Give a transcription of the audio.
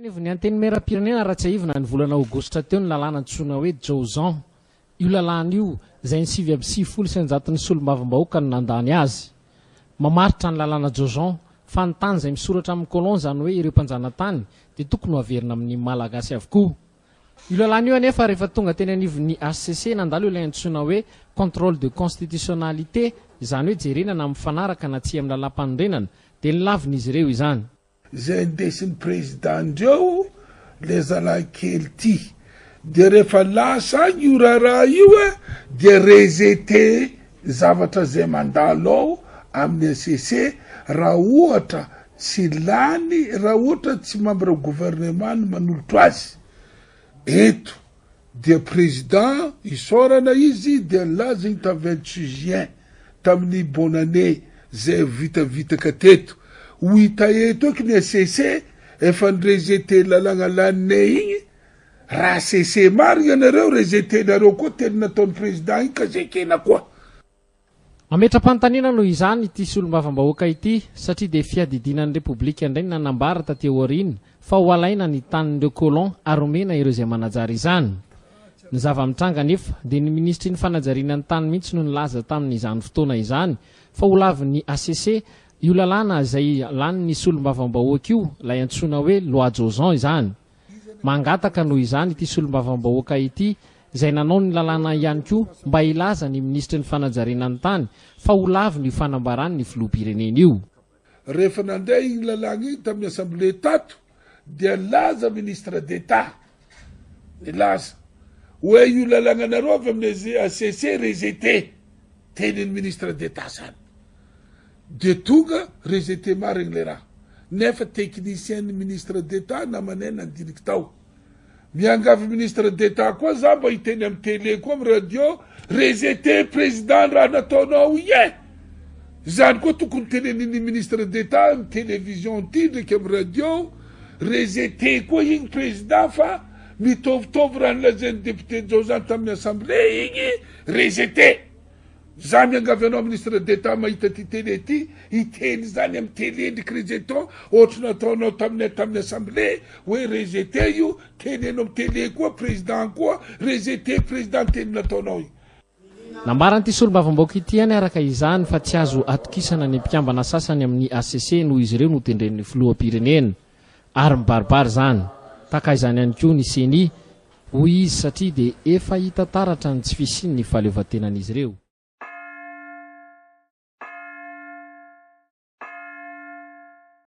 Ny anteny mera-pirenena raha tsy aivina ny volana aogositra teo ny lalàna antsoina hoe Jozan. Io lalàna io izay ny 7,700 solombavam-bahoaka no nandany azy. Mamaritra ny lalàna Jozan fa ny tany izay misoratra amin'ny kolon zany hoe ireo mpanjanatany dia tokony ho averina amin'ny malagasy avokoa. Io lalàna io anefa rehefa tonga teny anivon'ny HCC nandalo ilay antsoina hoe contrôle de constitutionnalité, izany hoe jerenana mifanaraka na tsy amin'ny lalam-panorenana dia nilavin'izy ireo izany. Izay ndesin'ny présidentndreo le zalakely ty dia rehefa lasa io raha io dia rejeté zavatra zay mandalo ao amin'ny HCC raha ohatra tsy lany, raha ohatra tsy membre gouvernement no manolotra azy. Eto dia président isorana izy dia laza iny ta 28 juin tamin'ny bonne année zay vitavitaka teto. Hita eto eky ny HCC efa nirejeté lalàna laniny igny, raha HCC marina anareo rejeté-nareo koa teny nataon'ny président igny ka zekena koa. Mametra-panontaniana noho izany ity solombavam-bahoaka ity satria dia fiadidinan'ny Repoblika indray nanambara taty aoriana fa ho alaina ny tanin'ireo kolon ary omena ireo izay manajary izany. Ny zava-mitranga nefa dia ny ministry ny fanajariana ny tany mihitsy no nilaza tamin'izany fotoana izany fa ho lavin'ny HCC io lalàna izay lanin'ny solombavam-bahoaka io ilay antsoina hoe loi Jozan izany. Mangataka noho izany ity solombavam-bahoaka ity izay nanao ny lalàna ihany koa mba ilaza ny ministry ny fanajariana ny tany fa ho laviny io fanambarany ny filoham-pirenena io. Rehefa nandeha iny lalàna iny tamin'ny assemblée tato dia laza ministre d'État nilaza hoe io lalàna nareo avy amin'ny HCC rejeté, tenin'ny ministre d'État zany. De tonga rejeté marigny le raha nefa technicien ny ministre d'État namanena andiniky tao. Miangavy ministre d'État koa za mba hiteny amin'ny télé koa amin'ny radio rejeté président raha nataonao ie. Zany koa tokony teneniny ministre d'État amin'ny télévision ty ndraiky amin'ny radio rejeté koa igny président fa mitovitovy raha nilazain'ny député Jozan tamin'ny assemblée igny rejeté. Za miangavy anao ministre d'État mahita ty télé ty hiteny zany amin'ny télé ndraiky rejeton ohatra nataonao tamin'ny assemblée hoe rejeté io, tenenao amin'ny télé koa président koa rejeté président teny nataonao io. Nambaran'ity solombavam-bahoaka ity any araka izany fa tsy azo atokisana ny mpiambana sasany amin'ny HCC noho izy ireo no tendren'ny filoham-pirenena ary mibaribary zany. Taka izany ihany koa ny CENI hoy izy satria dia efa hita taratra ny tsy fisian'ny fahaleovantenan'izy ireo.